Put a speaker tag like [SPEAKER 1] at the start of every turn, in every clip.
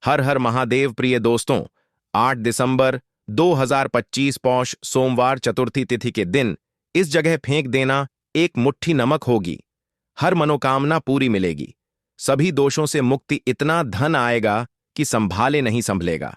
[SPEAKER 1] हर हर महादेव। प्रिय दोस्तों, 8 दिसंबर 2025 पौष सोमवार चतुर्थी तिथि के दिन इस जगह फेंक देना, एक मुट्ठी नमक होगी, हर मनोकामना पूरी मिलेगी, सभी दोषों से मुक्ति, इतना धन आएगा कि संभाले नहीं संभलेगा।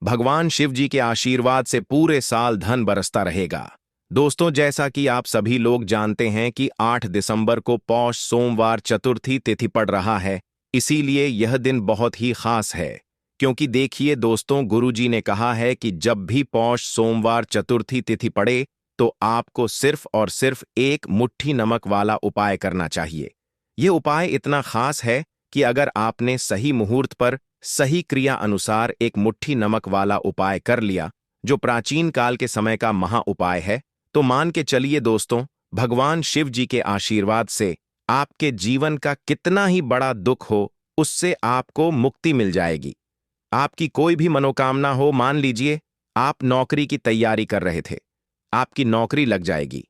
[SPEAKER 1] भगवान शिव जी के आशीर्वाद से पूरे साल धन बरसता रहेगा। दोस्तों, जैसा कि आप सभी लोग जानते हैं कि 8 दिसंबर को पौष सोमवार चतुर्थी तिथि पड़ रहा है, इसीलिए यह दिन बहुत ही खास है। क्योंकि देखिए दोस्तों, गुरुजी ने कहा है कि जब भी पौष सोमवार चतुर्थी तिथि पड़े तो आपको सिर्फ और सिर्फ एक मुट्ठी नमक वाला उपाय करना चाहिए। यह उपाय इतना खास है कि अगर आपने सही मुहूर्त पर सही क्रिया अनुसार एक मुट्ठी नमक वाला उपाय कर लिया, जो प्राचीन काल के समय का महा उपाय है, तो मान के चलिए दोस्तों, भगवान शिव जी के आशीर्वाद से आपके जीवन का कितना ही बड़ा दुख हो, उससे आपको मुक्ति मिल जाएगी। आपकी कोई भी मनोकामना हो, मान लीजिए आप नौकरी की तैयारी कर रहे थे, आपकी नौकरी लग जाएगी,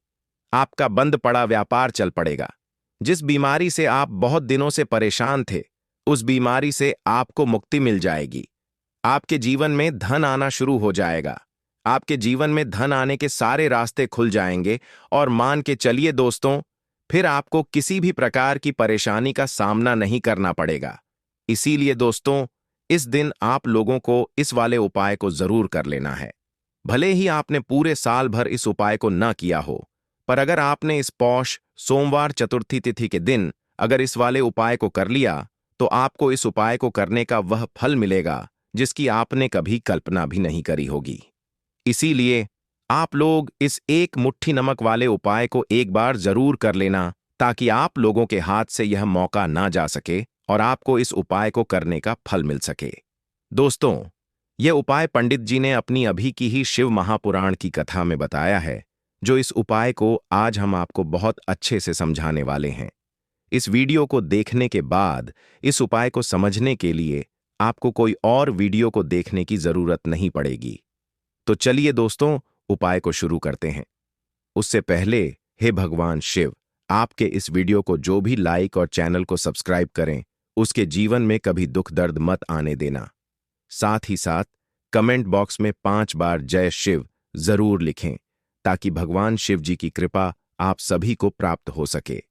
[SPEAKER 1] आपका बंद पड़ा व्यापार चल पड़ेगा, जिस बीमारी से आप बहुत दिनों से परेशान थे, उस बीमारी से आपको मुक्ति मिल जाएगी। आपके जीवन में धन आना शुरू हो जाएगा, आपके जीवन में धन आने के सारे रास्ते खुल जाएंगे और मान के चलिए दोस्तों, फिर आपको किसी भी प्रकार की परेशानी का सामना नहीं करना पड़ेगा। इसीलिए दोस्तों, इस दिन आप लोगों को इस वाले उपाय को जरूर कर लेना है। भले ही आपने पूरे साल भर इस उपाय को न किया हो, पर अगर आपने इस पौष सोमवार चतुर्थी तिथि के दिन अगर इस वाले उपाय को कर लिया, तो आपको इस उपाय को करने का वह फल मिलेगा जिसकी आपने कभी कल्पना भी नहीं करी होगी। इसीलिए आप लोग इस एक मुट्ठी नमक वाले उपाय को एक बार जरूर कर लेना, ताकि आप लोगों के हाथ से यह मौका ना जा सके और आपको इस उपाय को करने का फल मिल सके। दोस्तों, यह उपाय पंडित जी ने अपनी अभी की ही शिव महापुराण की कथा में बताया है, जो इस उपाय को आज हम आपको बहुत अच्छे से समझाने वाले हैं। इस वीडियो को देखने के बाद इस उपाय को समझने के लिए आपको कोई और वीडियो को देखने की जरूरत नहीं पड़ेगी। तो चलिए दोस्तों, उपाय को शुरू करते हैं। उससे पहले, हे भगवान शिव, आपके इस वीडियो को जो भी लाइक और चैनल को सब्सक्राइब करें, उसके जीवन में कभी दुख दर्द मत आने देना। साथ ही साथ कमेंट बॉक्स में 5 बार जय शिव जरूर लिखें, ताकि भगवान शिव जी की कृपा आप सभी को प्राप्त हो सके।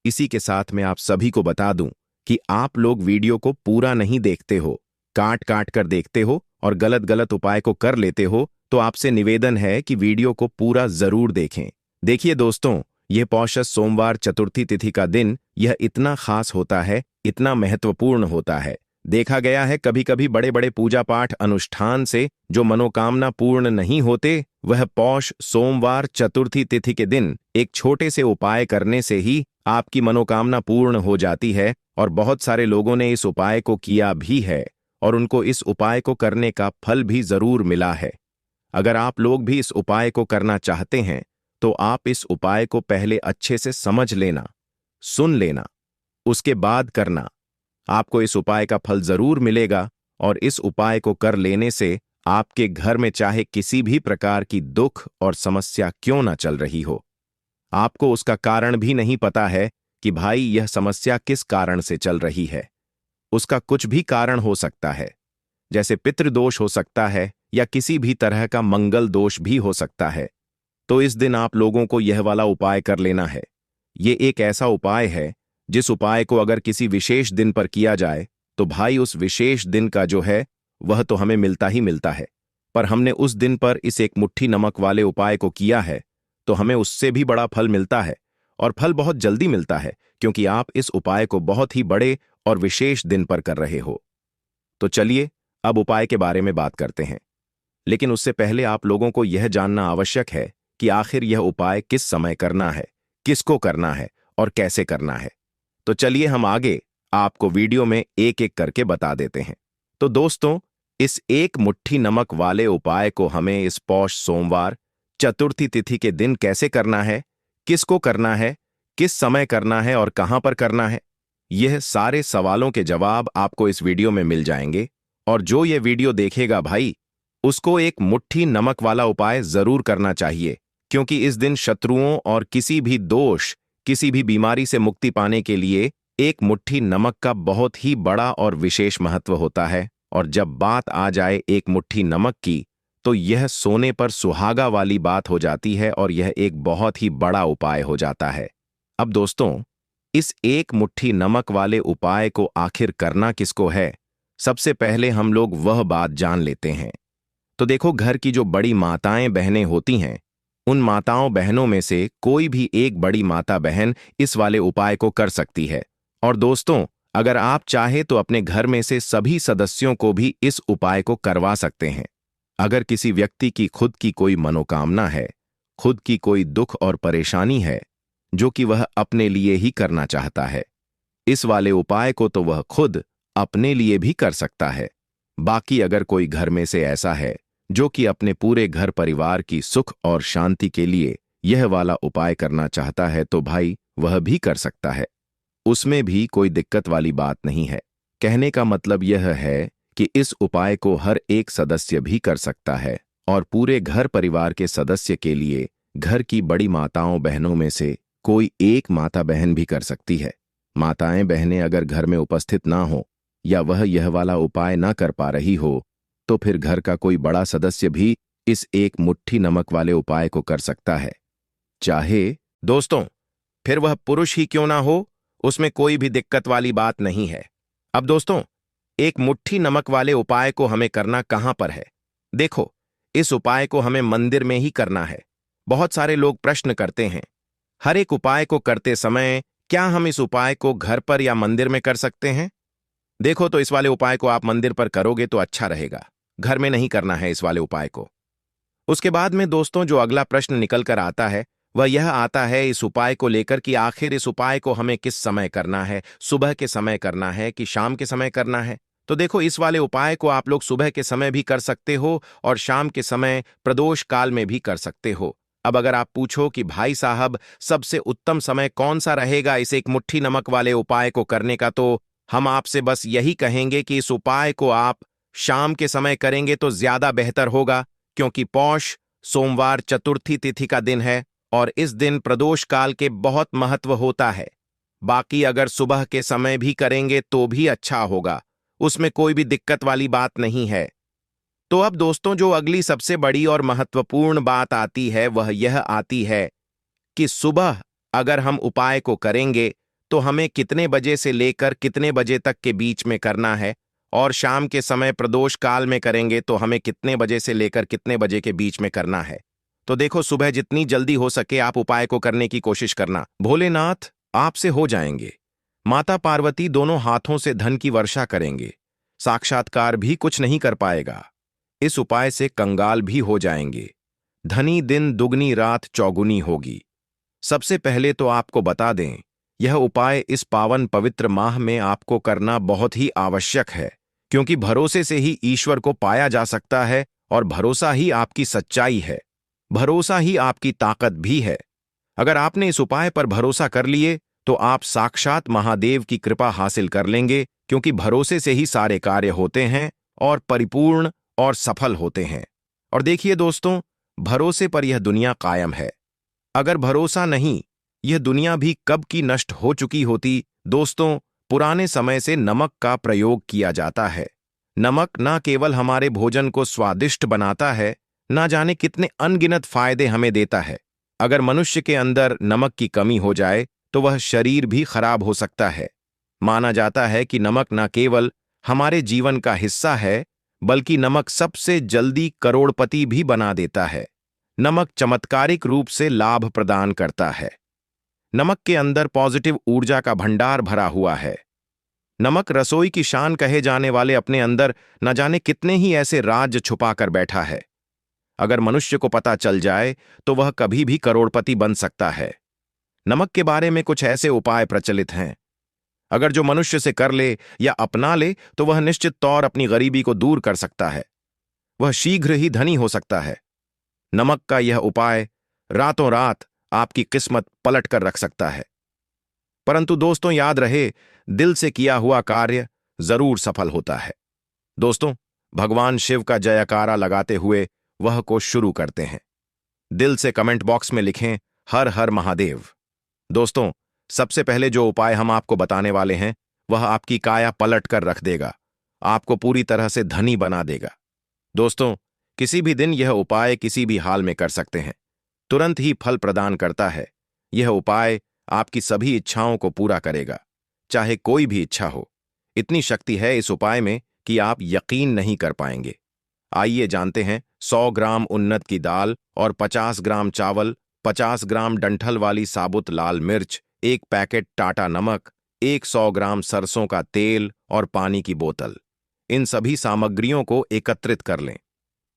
[SPEAKER 1] इसी के साथ मैं आप सभी को बता दूं कि आप लोग वीडियो को पूरा नहीं देखते हो, काट काट कर देखते हो और गलत गलत उपाय को कर लेते हो, तो आपसे निवेदन है कि वीडियो को पूरा जरूर देखें। देखिए दोस्तों, यह पौष सोमवार चतुर्थी तिथि का दिन यह इतना खास होता है, इतना महत्वपूर्ण होता है। देखा गया है कभी कभी बड़े बड़े पूजा पाठ अनुष्ठान से जो मनोकामना पूर्ण नहीं होते, वह पौष सोमवार चतुर्थी तिथि के दिन एक छोटे से उपाय करने से ही आपकी मनोकामना पूर्ण हो जाती है। और बहुत सारे लोगों ने इस उपाय को किया भी है और उनको इस उपाय को करने का फल भी जरूर मिला है। अगर आप लोग भी इस उपाय को करना चाहते हैं, तो आप इस उपाय को पहले अच्छे से समझ लेना, सुन लेना, उसके बाद करना। आपको इस उपाय का फल जरूर मिलेगा और इस उपाय को कर लेने से आपके घर में चाहे किसी भी प्रकार की दुख और समस्या क्यों ना चल रही हो, आपको उसका कारण भी नहीं पता है कि भाई यह समस्या किस कारण से चल रही है। उसका कुछ भी कारण हो सकता है, जैसे पितृदोष हो सकता है या किसी भी तरह का मंगल दोष भी हो सकता है। तो इस दिन आप लोगों को यह वाला उपाय कर लेना है। ये एक ऐसा उपाय है जिस उपाय को अगर किसी विशेष दिन पर किया जाए, तो भाई उस विशेष दिन का जो है वह तो हमें मिलता ही मिलता है, पर हमने उस दिन पर इस एक मुट्ठी नमक वाले उपाय को किया है, तो हमें उससे भी बड़ा फल मिलता है और फल बहुत जल्दी मिलता है, क्योंकि आप इस उपाय को बहुत ही बड़े और विशेष दिन पर कर रहे हो। तो चलिए अब उपाय के बारे में बात करते हैं, लेकिन उससे पहले आप लोगों को यह जानना आवश्यक है कि आखिर यह उपाय किस समय करना है, किसको करना है और कैसे करना है। तो चलिए हम आगे आपको वीडियो में एक एक करके बता देते हैं। तो दोस्तों, इस एक मुट्ठी नमक वाले उपाय को हमें इस पौष सोमवार चतुर्थी तिथि के दिन कैसे करना है, किसको करना है, किस समय करना है और कहां पर करना है, यह सारे सवालों के जवाब आपको इस वीडियो में मिल जाएंगे। और जो ये वीडियो देखेगा भाई, उसको एक मुट्ठी नमक वाला उपाय जरूर करना चाहिए, क्योंकि इस दिन शत्रुओं और किसी भी दोष, किसी भी बीमारी से मुक्ति पाने के लिए एक मुट्ठी नमक का बहुत ही बड़ा और विशेष महत्व होता है और जब बात आ जाए एक मुट्ठी नमक की, तो यह सोने पर सुहागा वाली बात हो जाती है और यह एक बहुत ही बड़ा उपाय हो जाता है। अब दोस्तों, इस एक मुट्ठी नमक वाले उपाय को आखिर करना किसको है, सबसे पहले हम लोग वह बात जान लेते हैं। तो देखो, घर की जो बड़ी माताएं बहनें होती हैं, उन माताओं बहनों में से कोई भी एक बड़ी माता बहन इस वाले उपाय को कर सकती है। और दोस्तों, अगर आप चाहे तो अपने घर में से सभी सदस्यों को भी इस उपाय को करवा सकते हैं। अगर किसी व्यक्ति की खुद की कोई मनोकामना है, खुद की कोई दुख और परेशानी है, जो कि वह अपने लिए ही करना चाहता है, इस वाले उपाय को तो वह खुद अपने लिए भी कर सकता है। बाकी अगर कोई घर में से ऐसा है जो कि अपने पूरे घर परिवार की सुख और शांति के लिए यह वाला उपाय करना चाहता है, तो भाई वह भी कर सकता है। उसमें भी कोई दिक्कत वाली बात नहीं है। कहने का मतलब यह है कि इस उपाय को हर एक सदस्य भी कर सकता है और पूरे घर परिवार के सदस्य के लिए घर की बड़ी माताओं बहनों में से कोई एक माता बहन भी कर सकती है। माताएं बहनें अगर घर में उपस्थित ना हो या वह यह वाला उपाय ना कर पा रही हो, तो फिर घर का कोई बड़ा सदस्य भी इस एक मुट्ठी नमक वाले उपाय को कर सकता है, चाहे दोस्तों फिर वह पुरुष ही क्यों ना हो, उसमें कोई भी दिक्कत वाली बात नहीं है। अब दोस्तों, एक मुट्ठी नमक वाले उपाय को हमें करना कहां पर है? देखो, इस उपाय को हमें मंदिर में ही करना है। बहुत सारे लोग प्रश्न करते हैं, हर एक उपाय को करते समय क्या हम इस उपाय को घर पर या मंदिर में कर सकते हैं? देखो, तो इस वाले उपाय को आप मंदिर पर करोगे तो अच्छा रहेगा, घर में नहीं करना है इस वाले उपाय को। उसके बाद में दोस्तों, जो अगला प्रश्न निकल कर आता है वह यह आता है इस उपाय को लेकर कि आखिर इस उपाय को हमें किस समय करना है, सुबह के समय करना है कि शाम के समय करना है? तो देखो, इस वाले उपाय को आप लोग सुबह के समय भी कर सकते हो और शाम के समय प्रदोष काल में भी कर सकते हो। अब अगर आप पूछो कि भाई साहब सबसे उत्तम समय कौन सा रहेगा इस एक मुट्ठी नमक वाले उपाय को करने का, तो हम आपसे बस यही कहेंगे कि इस उपाय को आप शाम के समय करेंगे तो ज्यादा बेहतर होगा, क्योंकि पौष सोमवार चतुर्थी तिथि का दिन है और इस दिन प्रदोष काल के बहुत महत्व होता है। बाकी अगर सुबह के समय भी करेंगे तो भी अच्छा होगा, उसमें कोई भी दिक्कत वाली बात नहीं है। तो अब दोस्तों, जो अगली सबसे बड़ी और महत्वपूर्ण बात आती है वह यह आती है कि सुबह अगर हम उपाय को करेंगे तो हमें कितने बजे से लेकर कितने बजे तक के बीच में करना है, और शाम के समय प्रदोष काल में करेंगे तो हमें कितने बजे से लेकर कितने बजे के बीच में करना है। तो देखो, सुबह जितनी जल्दी हो सके आप उपाय को करने की कोशिश करना। भोलेनाथ आपसे हो जाएंगे, माता पार्वती दोनों हाथों से धन की वर्षा करेंगे, साक्षात्कार भी कुछ नहीं कर पाएगा, इस उपाय से कंगाल भी हो जाएंगे, धनी दिन दुगनी रात चौगुनी होगी। सबसे पहले तो आपको बता दें, यह उपाय इस पावन पवित्र माह में आपको करना बहुत ही आवश्यक है, क्योंकि भरोसे से ही ईश्वर को पाया जा सकता है और भरोसा ही आपकी सच्चाई है, भरोसा ही आपकी ताकत भी है। अगर आपने इस उपाय पर भरोसा कर लिए तो आप साक्षात महादेव की कृपा हासिल कर लेंगे, क्योंकि भरोसे से ही सारे कार्य होते हैं और परिपूर्ण और सफल होते हैं। और देखिए दोस्तों, भरोसे पर यह दुनिया कायम है, अगर भरोसा नहीं, यह दुनिया भी कब की नष्ट हो चुकी होती। दोस्तों, पुराने समय से नमक का प्रयोग किया जाता है। नमक ना केवल हमारे भोजन को स्वादिष्ट बनाता है, ना जाने कितने अनगिनत फायदे हमें देता है। अगर मनुष्य के अंदर नमक की कमी हो जाए तो वह शरीर भी खराब हो सकता है। माना जाता है कि नमक न केवल हमारे जीवन का हिस्सा है, बल्कि नमक सबसे जल्दी करोड़पति भी बना देता है। नमक चमत्कारिक रूप से लाभ प्रदान करता है। नमक के अंदर पॉजिटिव ऊर्जा का भंडार भरा हुआ है। नमक रसोई की शान कहे जाने वाले अपने अंदर न जाने कितने ही ऐसे राज छुपा कर बैठा है। अगर मनुष्य को पता चल जाए तो वह कभी भी करोड़पति बन सकता है। नमक के बारे में कुछ ऐसे उपाय प्रचलित हैं, अगर जो मनुष्य से कर ले या अपना ले तो वह निश्चित तौर अपनी गरीबी को दूर कर सकता है, वह शीघ्र ही धनी हो सकता है। नमक का यह उपाय रातों रात आपकी किस्मत पलट कर रख सकता है। परंतु दोस्तों, याद रहे, दिल से किया हुआ कार्य जरूर सफल होता है। दोस्तों, भगवान शिव का जयकारा लगाते हुए वह को शुरू करते हैं। दिल से कमेंट बॉक्स में लिखें हर हर महादेव। दोस्तों, सबसे पहले जो उपाय हम आपको बताने वाले हैं वह आपकी काया पलट कर रख देगा आपको पूरी तरह से धनी बना देगा। दोस्तों, किसी भी दिन यह उपाय किसी भी हाल में कर सकते हैं, तुरंत ही फल प्रदान करता है। यह उपाय आपकी सभी इच्छाओं को पूरा करेगा, चाहे कोई भी इच्छा हो। इतनी शक्ति है इस उपाय में कि आप यकीन नहीं कर पाएंगे। आइए जानते हैं। 100 ग्राम उन्नत की दाल और 50 ग्राम चावल, 50 ग्राम डंठल वाली साबुत लाल मिर्च, 1 पैकेट टाटा नमक, 100 ग्राम सरसों का तेल और पानी की बोतल। इन सभी सामग्रियों को एकत्रित कर लें।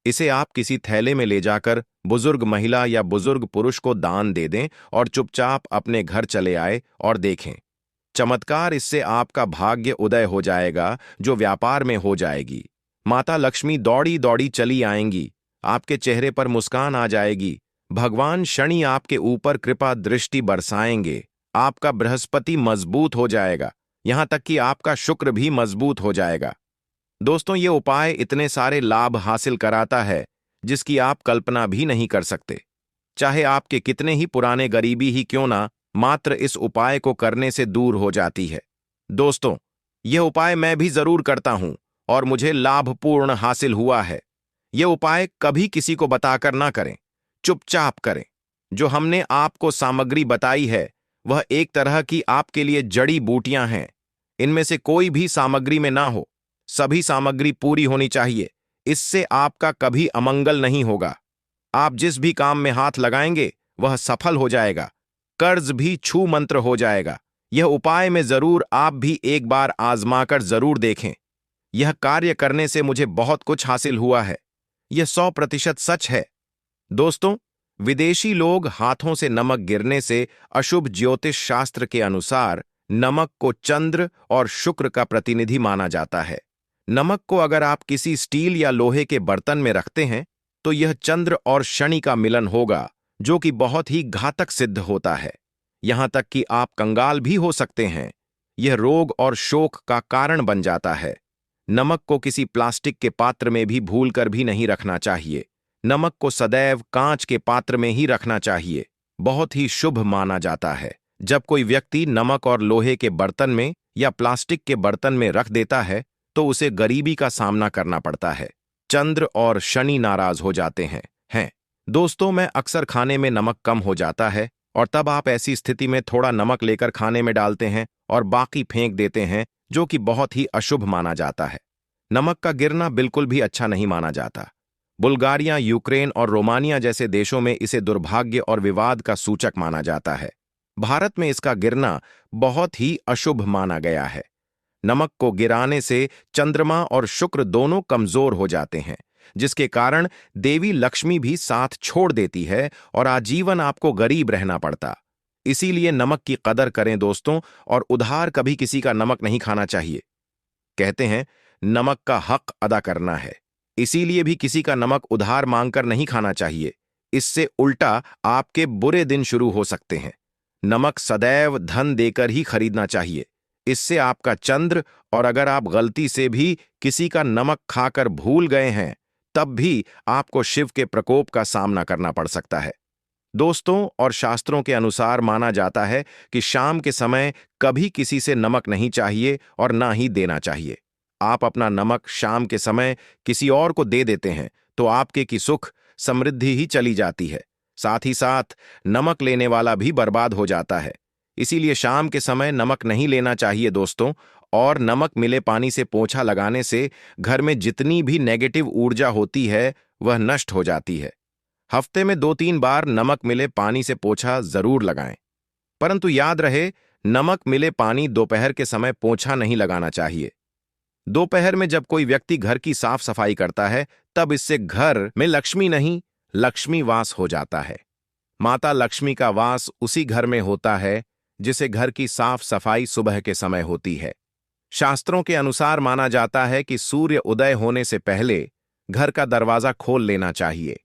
[SPEAKER 1] इसे आप किसी थैले में ले जाकर बुजुर्ग महिला या बुजुर्ग पुरुष को दान दे दें और चुपचाप अपने घर चले आए और देखें। चमत्कार, इससे आपका भाग्य उदय हो जाएगा, जो व्यापार में हो जाएगी। माता लक्ष्मी दौड़ी दौड़ी चली आएंगी, आपके चेहरे पर मुस्कान आ जाएगी। भगवान शनि आपके ऊपर कृपा दृष्टि बरसाएंगे। आपका बृहस्पति मजबूत हो जाएगा, यहां तक कि आपका शुक्र भी मजबूत हो जाएगा। दोस्तों, ये उपाय इतने सारे लाभ हासिल कराता है जिसकी आप कल्पना भी नहीं कर सकते। चाहे आपके कितने ही पुराने गरीबी ही क्यों ना, मात्र इस उपाय को करने से दूर हो जाती है। दोस्तों, यह उपाय मैं भी जरूर करता हूं और मुझे लाभपूर्ण हासिल हुआ है। यह उपाय कभी किसी को बताकर ना करें, चुपचाप करें। जो हमने आपको सामग्री बताई है वह एक तरह की आपके लिए जड़ी बूटियां हैं। इनमें से कोई भी सामग्री में ना हो, सभी सामग्री पूरी होनी चाहिए। इससे आपका कभी अमंगल नहीं होगा। आप जिस भी काम में हाथ लगाएंगे वह सफल हो जाएगा। कर्ज भी छू मंत्र हो जाएगा। यह उपाय में जरूर आप भी एक बार आजमाकर जरूर देखें। यह कार्य करने से मुझे बहुत कुछ हासिल हुआ है। यह 100% सच है। दोस्तों, विदेशी लोग हाथों से नमक गिरने से अशुभ ज्योतिष शास्त्र के अनुसार नमक को चंद्र और शुक्र का प्रतिनिधि माना जाता है। नमक को अगर आप किसी स्टील या लोहे के बर्तन में रखते हैं तो यह चंद्र और शनि का मिलन होगा, जो कि बहुत ही घातक सिद्ध होता है। यहां तक कि आप कंगाल भी हो सकते हैं। यह रोग और शोक का कारण बन जाता है। नमक को किसी प्लास्टिक के पात्र में भी भूलकर भी नहीं रखना चाहिए। नमक को सदैव कांच के पात्र में ही रखना चाहिए। बहुत ही शुभ माना जाता है। जब कोई व्यक्ति नमक और लोहे के बर्तन में या प्लास्टिक के बर्तन में रख देता है तो उसे गरीबी का सामना करना पड़ता है। चंद्र और शनि नाराज हो जाते हैं। दोस्तों, मैं अक्सर खाने में नमक कम हो जाता है और तब आप ऐसी स्थिति में थोड़ा नमक लेकर खाने में डालते हैं और बाकी फेंक देते हैं, जो कि बहुत ही अशुभ माना जाता है। नमक का गिरना बिल्कुल भी अच्छा नहीं माना जाता। बुल्गारिया, यूक्रेन और रोमानिया जैसे देशों में इसे दुर्भाग्य और विवाद का सूचक माना जाता है। भारत में इसका गिरना बहुत ही अशुभ माना गया है। नमक को गिराने से चंद्रमा और शुक्र दोनों कमजोर हो जाते हैं, जिसके कारण देवी लक्ष्मी भी साथ छोड़ देती है और आजीवन आपको गरीब रहना पड़ता। इसीलिए नमक की कदर करें दोस्तों, और उधार कभी किसी का नमक नहीं खाना चाहिए। कहते हैं नमक का हक अदा करना है, इसीलिए भी किसी का नमक उधार मांगकर नहीं खाना चाहिए। इससे उल्टा आपके बुरे दिन शुरू हो सकते हैं। नमक सदैव धन देकर ही खरीदना चाहिए। इससे आपका चंद्र, और अगर आप गलती से भी किसी का नमक खाकर भूल गए हैं तब भी आपको शिव के प्रकोप का सामना करना पड़ सकता है। दोस्तों, और शास्त्रों के अनुसार माना जाता है कि शाम के समय कभी किसी से नमक नहीं चाहिए और ना ही देना चाहिए। आप अपना नमक शाम के समय किसी और को दे देते हैं तो आपके की सुख समृद्धि ही चली जाती है। साथ ही साथ नमक लेने वाला भी बर्बाद हो जाता है। इसीलिए शाम के समय नमक नहीं लेना चाहिए दोस्तों। और नमक मिले पानी से पोंछा लगाने से घर में जितनी भी नेगेटिव ऊर्जा होती है वह नष्ट हो जाती है। हफ्ते में 2-3 बार नमक मिले पानी से पोंछा जरूर लगाएं। परंतु याद रहे, नमक मिले पानी दोपहर के समय पोंछा नहीं लगाना चाहिए। दोपहर में जब कोई व्यक्ति घर की साफ सफाई करता है तब इससे घर में लक्ष्मी नहीं, लक्ष्मी वास हो जाता है। माता लक्ष्मी का वास उसी घर में होता है जिसे घर की साफ सफाई सुबह के समय होती है। शास्त्रों के अनुसार माना जाता है कि सूर्य उदय होने से पहले घर का दरवाजा खोल लेना चाहिए,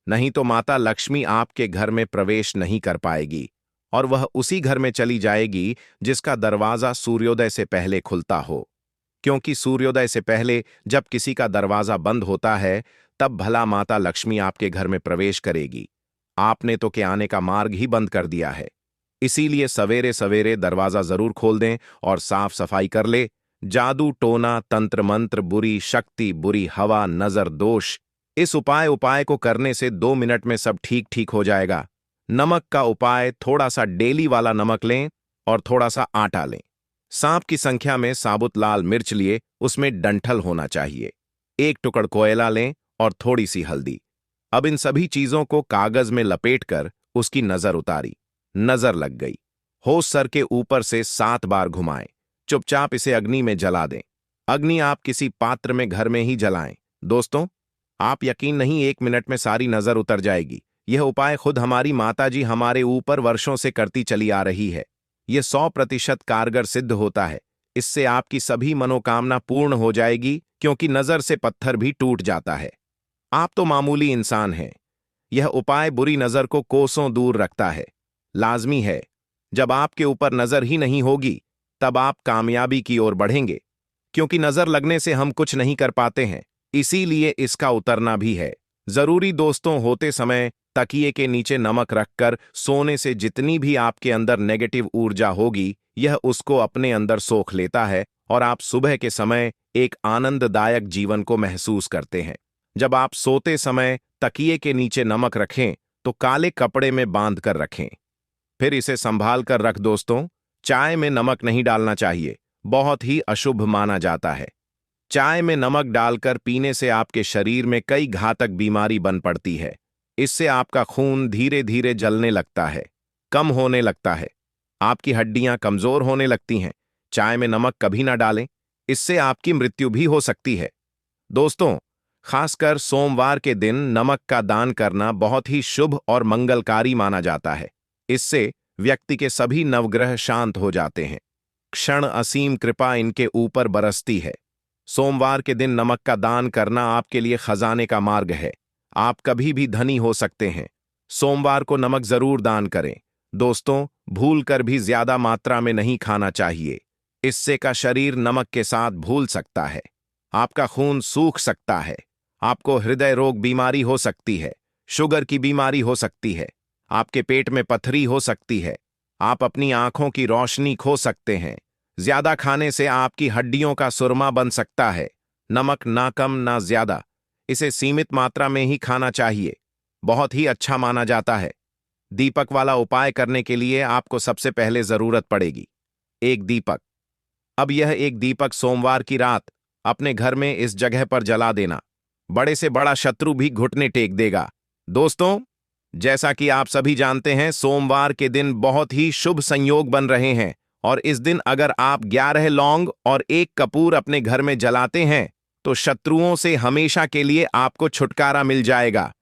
[SPEAKER 1] नहीं तो माता लक्ष्मी आपके घर में प्रवेश नहीं कर पाएगी और वह उसी घर में चली जाएगी जिसका दरवाजा सूर्योदय से पहले खुलता हो। क्योंकि सूर्योदय से पहले जब किसी का दरवाजा बंद होता है तब भला माता लक्ष्मी आपके घर में प्रवेश करेगी। आपने तो के आने का मार्ग ही बंद कर दिया है। इसीलिए सवेरे सवेरे दरवाजा जरूर खोल दें और साफ सफाई कर ले, जादू टोना, तंत्र मंत्र, बुरी शक्ति, बुरी हवा, नजर दोष। इस उपाय को करने से 2 मिनट में सब ठीक ठीक हो जाएगा। नमक का उपाय, थोड़ा सा डेली वाला नमक लें और थोड़ा सा आटा लें। सांप की संख्या में साबुत लाल मिर्च लिए, उसमें डंठल होना चाहिए। 1 टुकड़ कोयला लें और थोड़ी सी हल्दी। अब इन सभी चीजों को कागज में लपेटकर उसकी नजर उतारी। नजर लग गई। होश सर के ऊपर से 7 बार घुमाएं। चुपचाप इसे अग्नि में जला दें। अग्नि आप किसी पात्र में घर में ही जलाएं। दोस्तों, आप यकीन नहीं, 1 मिनट में सारी नजर उतर जाएगी। यह उपाय खुद हमारी माताजी हमारे ऊपर वर्षों से करती चली आ रही है। यह 100% कारगर सिद्ध होता है। इससे आपकी सभी मनोकामना पूर्ण हो जाएगी, क्योंकि नजर से पत्थर भी टूट जाता है। आप तो मामूली इंसान हैं। यह उपाय बुरी नजर को कोसों दूर रखता है। लाजमी है, जब आपके ऊपर नजर ही नहीं होगी तब आप कामयाबी की ओर बढ़ेंगे, क्योंकि नजर लगने से हम कुछ नहीं कर पाते हैं, इसीलिए इसका उतरना भी है जरूरी। दोस्तों, होते समय तकिए के नीचे नमक रखकर सोने से जितनी भी आपके अंदर नेगेटिव ऊर्जा होगी, यह उसको अपने अंदर सोख लेता है और आप सुबह के समय एक आनंददायक जीवन को महसूस करते हैं। जब आप सोते समय तकिए के नीचे नमक रखें तो काले कपड़े में बांध कर रखें, फिर इसे संभाल कर रख। दोस्तों, चाय में नमक नहीं डालना चाहिए, बहुत ही अशुभ माना जाता है। चाय में नमक डालकर पीने से आपके शरीर में कई घातक बीमारी बन पड़ती है। इससे आपका खून धीरे धीरे जलने लगता है, कम होने लगता है, आपकी हड्डियां कमजोर होने लगती हैं। चाय में नमक कभी ना डालें, इससे आपकी मृत्यु भी हो सकती है। दोस्तों, खासकर सोमवार के दिन नमक का दान करना बहुत ही शुभ और मंगलकारी माना जाता है। इससे व्यक्ति के सभी नवग्रह शांत हो जाते हैं। क्षण असीम कृपा इनके ऊपर बरसती है। सोमवार के दिन नमक का दान करना आपके लिए खजाने का मार्ग है। आप कभी भी धनी हो सकते हैं। सोमवार को नमक जरूर दान करें। दोस्तों, भूल कर भी ज्यादा मात्रा में नहीं खाना चाहिए। इससे का शरीर नमक के साथ भूल सकता है, आपका खून सूख सकता है, आपको हृदय रोग बीमारी हो सकती है, शुगर की बीमारी हो सकती है, आपके पेट में पथरी हो सकती है, आप अपनी आंखों की रोशनी खो सकते हैं। ज्यादा खाने से आपकी हड्डियों का सुरमा बन सकता है। नमक ना कम ना ज्यादा, इसे सीमित मात्रा में ही खाना चाहिए। बहुत ही अच्छा माना जाता है। दीपक वाला उपाय करने के लिए आपको सबसे पहले जरूरत पड़ेगी एक दीपक। अब यह एक दीपक सोमवार की रात अपने घर में इस जगह पर जला देना। बड़े से बड़ा शत्रु भी घुटने टेक देगा। दोस्तों, जैसा कि आप सभी जानते हैं, सोमवार के दिन बहुत ही शुभ संयोग बन रहे हैं और इस दिन अगर आप 11 लौंग और 1 कपूर अपने घर में जलाते हैं तो शत्रुओं से हमेशा के लिए आपको छुटकारा मिल जाएगा।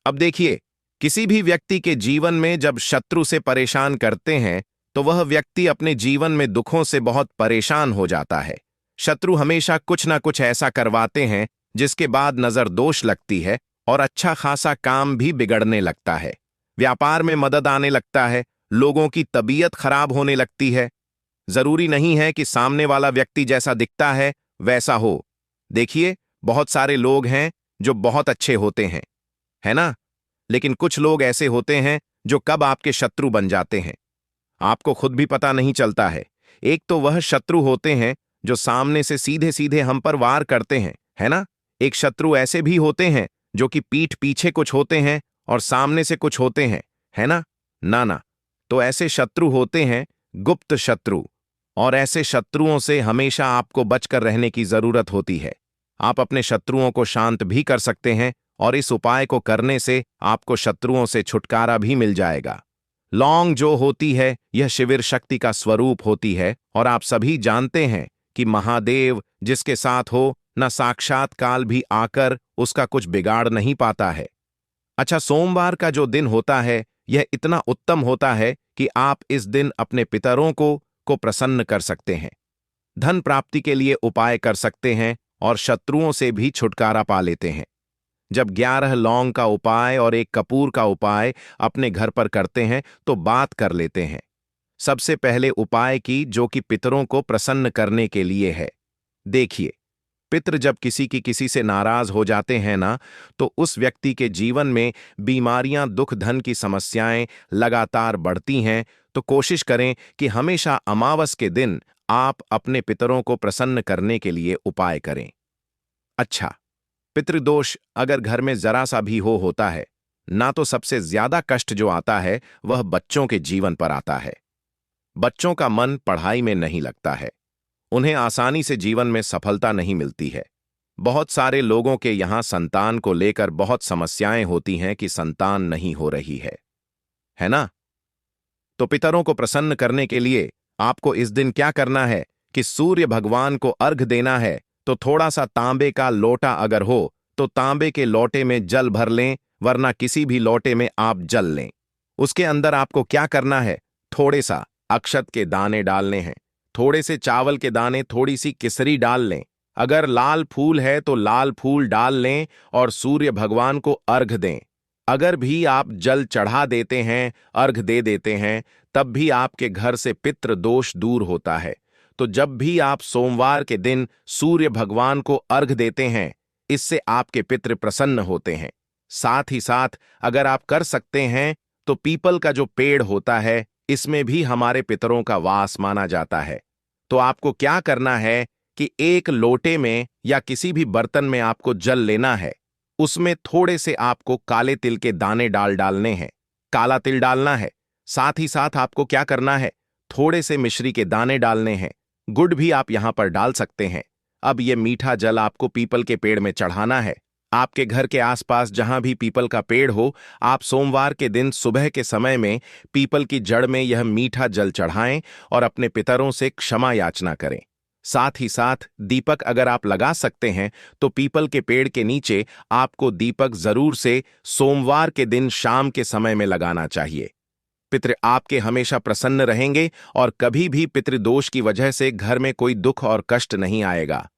[SPEAKER 1] अब देखिए, किसी भी व्यक्ति के जीवन में जब शत्रु से परेशान करते हैं तो वह व्यक्ति अपने जीवन में दुखों से बहुत परेशान हो जाता है। शत्रु हमेशा कुछ ना कुछ ऐसा करवाते हैं जिसके बाद नजर दोष लगती है और अच्छा खासा काम भी बिगड़ने लगता है। व्यापार में मदद आने लगता है, लोगों की तबीयत खराब होने लगती है। जरूरी नहीं है कि सामने वाला व्यक्ति जैसा दिखता है वैसा हो। देखिए, बहुत सारे लोग हैं जो बहुत अच्छे होते हैं, है ना? लेकिन कुछ लोग ऐसे होते हैं जो कब आपके शत्रु बन जाते हैं आपको खुद भी पता नहीं चलता है। एक तो वह शत्रु होते हैं जो सामने से सीधे सीधे हम पर वार करते हैं, है ना? एक शत्रु ऐसे भी होते हैं जो कि पीठ पीछे कुछ होते हैं और सामने से कुछ होते हैं, है ना? ना ना, तो ऐसे शत्रु होते हैं गुप्त शत्रु, और ऐसे शत्रुओं से हमेशा आपको बचकर रहने की जरूरत होती है। आप अपने शत्रुओं को शांत भी कर सकते हैं और इस उपाय को करने से आपको शत्रुओं से छुटकारा भी मिल जाएगा। लौंग जो होती है, यह शिविर शक्ति का स्वरूप होती है और आप सभी जानते हैं कि महादेव जिसके साथ हो, न साक्षात काल भी आकर उसका कुछ बिगाड़ नहीं पाता है। अच्छा, सोमवार का जो दिन होता है यह इतना उत्तम होता है कि आप इस दिन अपने पितरों को प्रसन्न कर सकते हैं, धन प्राप्ति के लिए उपाय कर सकते हैं और शत्रुओं से भी छुटकारा पा लेते हैं। जब 11 लौंग का उपाय और 1 कपूर का उपाय अपने घर पर करते हैं तो बात कर लेते हैं। सबसे पहले उपाय की, जो कि पितरों को प्रसन्न करने के लिए है। देखिए, पितृ जब किसी से नाराज हो जाते हैं ना, तो उस व्यक्ति के जीवन में बीमारियां, दुख, धन की समस्याएं लगातार बढ़ती हैं। तो कोशिश करें कि हमेशा अमावस के दिन आप अपने पितरों को प्रसन्न करने के लिए उपाय करें। अच्छा, पितृदोष अगर घर में जरा सा भी होता है ना, तो सबसे ज्यादा कष्ट जो आता है वह बच्चों के जीवन पर आता है। बच्चों का मन पढ़ाई में नहीं लगता है, उन्हें आसानी से जीवन में सफलता नहीं मिलती है। बहुत सारे लोगों के यहाँ संतान को लेकर बहुत समस्याएं होती हैं कि संतान नहीं हो रही है ना? तो पितरों को प्रसन्न करने के लिए आपको इस दिन क्या करना है कि सूर्य भगवान को अर्घ देना है। तो थोड़ा सा तांबे का लोटा अगर हो तो तांबे के लोटे में जल भर लें, वरना किसी भी लोटे में आप जल लें। उसके अंदर आपको क्या करना है, थोड़े सा अक्षत के दाने डालने हैं, थोड़े से चावल के दाने, थोड़ी सी केसरी डाल लें। अगर लाल फूल है तो लाल फूल डाल लें और सूर्य भगवान को अर्घ दें। अगर भी आप जल चढ़ा देते हैं, अर्घ दे देते हैं, तब भी आपके घर से पितृ दोष दूर होता है। तो जब भी आप सोमवार के दिन सूर्य भगवान को अर्घ देते हैं, इससे आपके पितृ प्रसन्न होते हैं। साथ ही साथ अगर आप कर सकते हैं तो पीपल का जो पेड़ होता है, इसमें भी हमारे पितरों का वास माना जाता है। तो आपको क्या करना है कि एक लोटे में या किसी भी बर्तन में आपको जल लेना है, उसमें थोड़े से आपको काले तिल के दाने डालने हैं, काला तिल डालना है। साथ ही साथ आपको क्या करना है, थोड़े से मिश्री के दाने डालने हैं, गुड़ भी आप यहां पर डाल सकते हैं। अब यह मीठा जल आपको पीपल के पेड़ में चढ़ाना है। आपके घर के आसपास जहां भी पीपल का पेड़ हो, आप सोमवार के दिन सुबह के समय में पीपल की जड़ में यह मीठा जल चढ़ाएं और अपने पितरों से क्षमा याचना करें। साथ ही साथ दीपक अगर आप लगा सकते हैं तो पीपल के पेड़ के नीचे आपको दीपक जरूर से सोमवार के दिन शाम के समय में लगाना चाहिए। पितृ आपके हमेशा प्रसन्न रहेंगे और कभी भी पितृदोष की वजह से घर में कोई दुख और कष्ट नहीं आएगा।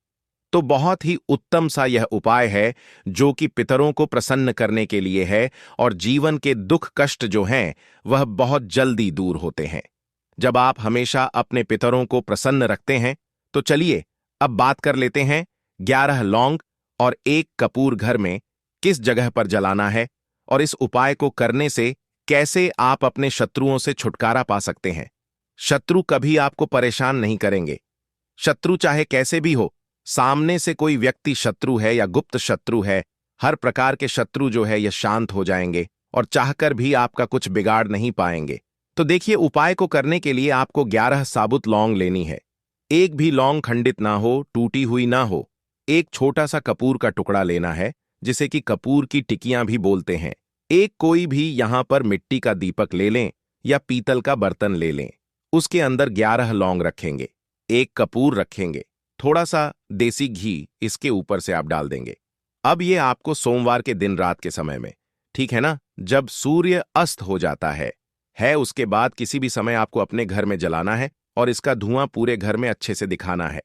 [SPEAKER 1] तो बहुत ही उत्तम सा यह उपाय है जो कि पितरों को प्रसन्न करने के लिए है, और जीवन के दुख कष्ट जो हैं वह बहुत जल्दी दूर होते हैं जब आप हमेशा अपने पितरों को प्रसन्न रखते हैं। तो चलिए अब बात कर लेते हैं 11 लौंग और 1 कपूर घर में किस जगह पर जलाना है, और इस उपाय को करने से कैसे आप अपने शत्रुओं से छुटकारा पा सकते हैं। शत्रु कभी आपको परेशान नहीं करेंगे। शत्रु चाहे कैसे भी हो, सामने से कोई व्यक्ति शत्रु है या गुप्त शत्रु है, हर प्रकार के शत्रु जो है यह शांत हो जाएंगे और चाहकर भी आपका कुछ बिगाड़ नहीं पाएंगे। तो देखिए, उपाय को करने के लिए आपको 11 साबुत लौंग लेनी है। एक भी लौंग खंडित ना हो, टूटी हुई ना हो। एक छोटा सा कपूर का टुकड़ा लेना है, जिसे कि कपूर की टिकियां भी बोलते हैं। एक कोई भी यहां पर मिट्टी का दीपक ले लें या पीतल का बर्तन ले लें। उसके अंदर 11 लौंग रखेंगे, एक कपूर रखेंगे, थोड़ा सा देसी घी इसके ऊपर से आप डाल देंगे। अब ये आपको सोमवार के दिन रात के समय में, ठीक है ना, जब सूर्य अस्त हो जाता है उसके बाद किसी भी समय आपको अपने घर में जलाना है और इसका धुआं पूरे घर में अच्छे से दिखाना है।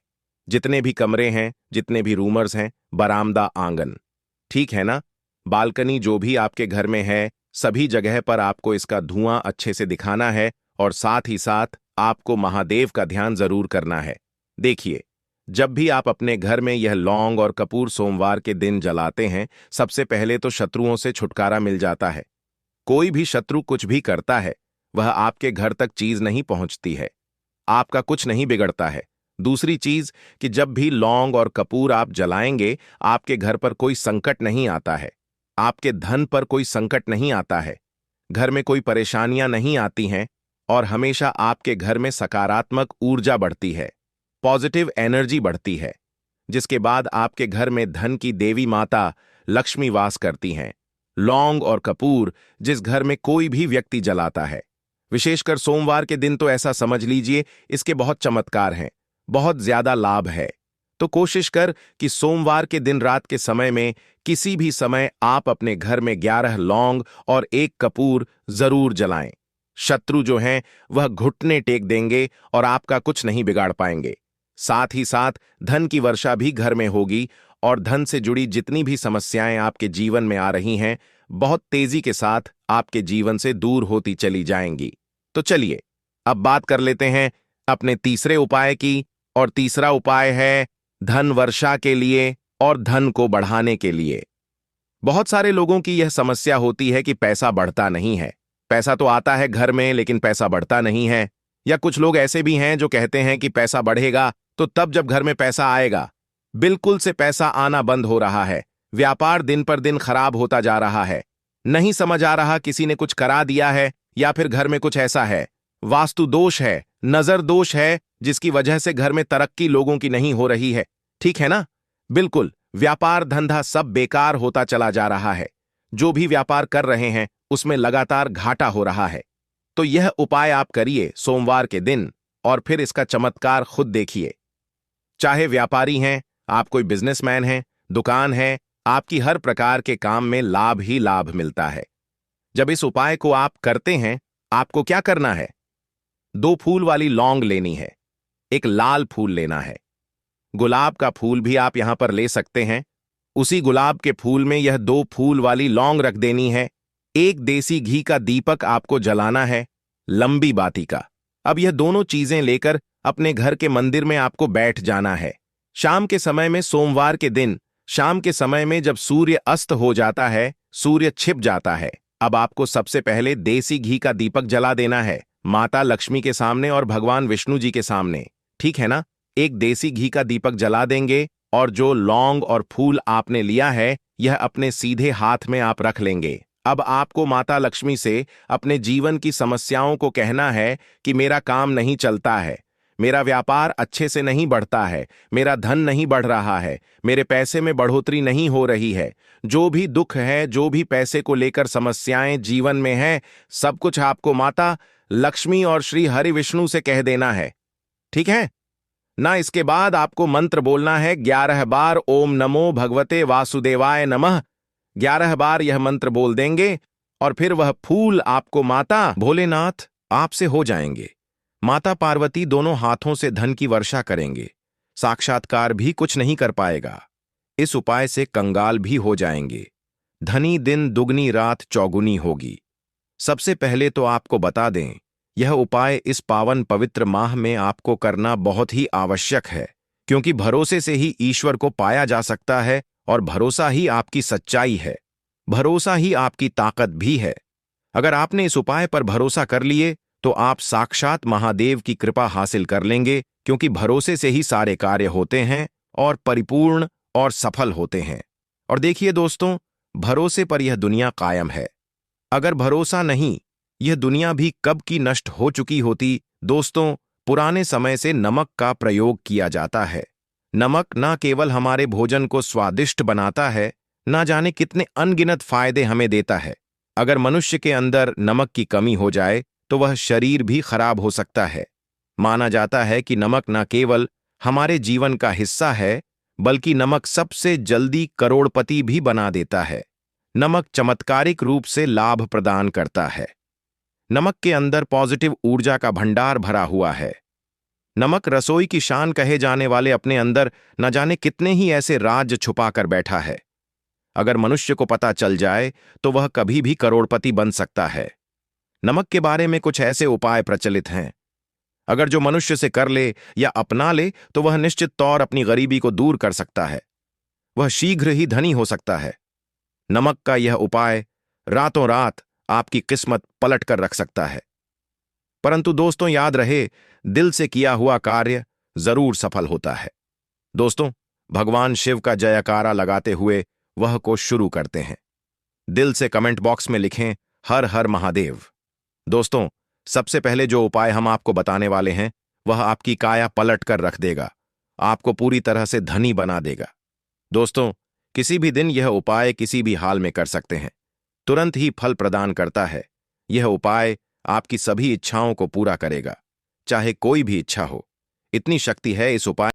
[SPEAKER 1] जितने भी कमरे हैं, जितने भी रूमर्स हैं, बरामदा, आंगन, ठीक है ना, बालकनी जो भी आपके घर में है, सभी जगह पर आपको इसका धुआं अच्छे से दिखाना है। और साथ ही साथ आपको महादेव का ध्यान जरूर करना है। देखिए, जब भी आप अपने घर में यह लौंग और कपूर सोमवार के दिन जलाते हैं, सबसे पहले तो शत्रुओं से छुटकारा मिल जाता है। कोई भी शत्रु कुछ भी करता है, वह आपके घर तक चीज नहीं पहुंचती है, आपका कुछ नहीं बिगड़ता है। दूसरी चीज कि जब भी लौंग और कपूर आप जलाएंगे, आपके घर पर कोई संकट नहीं आता है, आपके धन पर कोई संकट नहीं आता है, घर में कोई परेशानियां नहीं आती हैं, और हमेशा आपके घर में सकारात्मक ऊर्जा बढ़ती है, पॉजिटिव एनर्जी बढ़ती है, जिसके बाद आपके घर में धन की देवी माता लक्ष्मी वास करती हैं। लौंग और कपूर जिस घर में कोई भी व्यक्ति जलाता है, विशेषकर सोमवार के दिन, तो ऐसा समझ लीजिए इसके बहुत चमत्कार हैं, बहुत ज्यादा लाभ है। तो कोशिश कर कि सोमवार के दिन रात के समय में किसी भी समय आप अपने घर में 11 लौंग और 1 कपूर जरूर जलाएं। शत्रु जो हैं वह घुटने टेक देंगे और आपका कुछ नहीं बिगाड़ पाएंगे। साथ ही साथ धन की वर्षा भी घर में होगी, और धन से जुड़ी जितनी भी समस्याएं आपके जीवन में आ रही हैं, बहुत तेजी के साथ आपके जीवन से दूर होती चली जाएंगी। तो चलिए अब बात कर लेते हैं अपने तीसरे उपाय की, और तीसरा उपाय है धन वर्षा के लिए और धन को बढ़ाने के लिए। बहुत सारे लोगों की यह समस्या होती है कि पैसा बढ़ता नहीं है। पैसा तो आता है घर में, लेकिन पैसा बढ़ता नहीं है। या कुछ लोग ऐसे भी हैं जो कहते हैं कि पैसा बढ़ेगा तो तब जब घर में पैसा आएगा। बिल्कुल से पैसा आना बंद हो रहा है। व्यापार दिन पर दिन खराब होता जा रहा है। नहीं समझ आ रहा किसी ने कुछ करा दिया है या फिर घर में कुछ ऐसा है, वास्तु दोष है, नजर दोष है, जिसकी वजह से घर में तरक्की लोगों की नहीं हो रही है। ठीक है ना? बिल्कुल, व्यापार धंधा सब बेकार होता चला जा रहा है। जो भी व्यापार कर रहे हैं उसमें लगातार घाटा हो रहा है। तो यह उपाय आप करिए सोमवार के दिन और फिर इसका चमत्कार खुद देखिए। चाहे व्यापारी हैं, आप कोई बिजनेसमैन हैं, दुकान है, आपकी हर प्रकार के काम में लाभ ही लाभ मिलता है। जब इस उपाय को आप करते हैं, आपको क्या करना है? 2 फूल वाली लौंग लेनी है, एक लाल फूल लेना है, गुलाब का फूल भी आप यहां पर ले सकते हैं। उसी गुलाब के फूल में यह 2 फूल वाली लौंग रख देनी है। एक देसी घी का दीपक आपको जलाना है, लंबी बाती का। अब यह दोनों चीजें लेकर अपने घर के मंदिर में आपको बैठ जाना है। शाम के समय में, सोमवार के दिन शाम के समय में जब सूर्य अस्त हो जाता है, सूर्य छिप जाता है, अब आपको सबसे पहले देसी घी का दीपक जला देना है, माता लक्ष्मी के सामने और भगवान विष्णु जी के सामने। ठीक है ना? एक देसी घी का दीपक जला देंगे और जो लौंग और फूल आपने लिया है यह अपने सीधे हाथ में आप रख लेंगे। अब आपको माता लक्ष्मी से अपने जीवन की समस्याओं को कहना है कि मेरा काम नहीं चलता है, मेरा व्यापार अच्छे से नहीं बढ़ता है, मेरा धन नहीं बढ़ रहा है, मेरे पैसे में बढ़ोतरी नहीं हो रही है। जो भी दुख है, जो भी पैसे को लेकर समस्याएं जीवन में हैं, सब कुछ आपको माता लक्ष्मी और श्री हरि विष्णु से कह देना है। ठीक है ना? इसके बाद आपको मंत्र बोलना है 11 बार, ओम नमो भगवते वासुदेवाय नमः। 11 बार यह मंत्र बोल देंगे और फिर वह फूल आपको माता भोलेनाथ आपसे हो जाएंगे। माता पार्वती दोनों हाथों से धन की वर्षा करेंगे। साक्षात्कार भी कुछ नहीं कर पाएगा। इस उपाय से कंगाल भी हो जाएंगे। धनी दिन दुगनी रात चौगुनी होगी। सबसे पहले तो आपको बता दें, यह उपाय इस पावन पवित्र माह में आपको करना बहुत ही आवश्यक है, क्योंकि भरोसे से ही ईश्वर को पाया जा सकता है और भरोसा ही आपकी सच्चाई है, भरोसा ही आपकी ताकत भी है। अगर आपने इस उपाय पर भरोसा कर लिए तो आप साक्षात महादेव की कृपा हासिल कर लेंगे, क्योंकि भरोसे से ही सारे कार्य होते हैं और परिपूर्ण और सफल होते हैं। और देखिए दोस्तों, भरोसे पर यह दुनिया कायम है। अगर भरोसा नहीं, यह दुनिया भी कब की नष्ट हो चुकी होती। दोस्तों, पुराने समय से नमक का प्रयोग किया जाता है। नमक न केवल हमारे भोजन को स्वादिष्ट बनाता है, ना जाने कितने अनगिनत फायदे हमें देता है। अगर मनुष्य के अंदर नमक की कमी हो जाए तो वह शरीर भी खराब हो सकता है। माना जाता है कि नमक न केवल हमारे जीवन का हिस्सा है, बल्कि नमक सबसे जल्दी करोड़पति भी बना देता है। नमक चमत्कारिक रूप से लाभ प्रदान करता है। नमक के अंदर पॉजिटिव ऊर्जा का भंडार भरा हुआ है। नमक रसोई की शान कहे जाने वाले अपने अंदर न जाने कितने ही ऐसे राज छुपा कर बैठा है। अगर मनुष्य को पता चल जाए तो वह कभी भी करोड़पति बन सकता है। नमक के बारे में कुछ ऐसे उपाय प्रचलित हैं, अगर जो मनुष्य से कर ले या अपना ले तो वह निश्चित तौर अपनी गरीबी को दूर कर सकता है। वह शीघ्र ही धनी हो सकता है। नमक का यह उपाय रातों रात आपकी किस्मत पलट कर रख सकता है। परंतु दोस्तों, याद रहे, दिल से किया हुआ कार्य जरूर सफल होता है। दोस्तों, भगवान शिव का जयकारा लगाते हुए वह को शुरू करते हैं। दिल से कमेंट बॉक्स में लिखें हर हर महादेव। दोस्तों, सबसे पहले जो उपाय हम आपको बताने वाले हैं वह आपकी काया पलट कर रख देगा, आपको पूरी तरह से धनी बना देगा। दोस्तों, किसी भी दिन यह उपाय किसी भी हाल में कर सकते हैं, तुरंत ही फल प्रदान करता है। यह उपाय आपकी सभी इच्छाओं को पूरा करेगा, चाहे कोई भी इच्छा हो। इतनी शक्ति है इस उपाय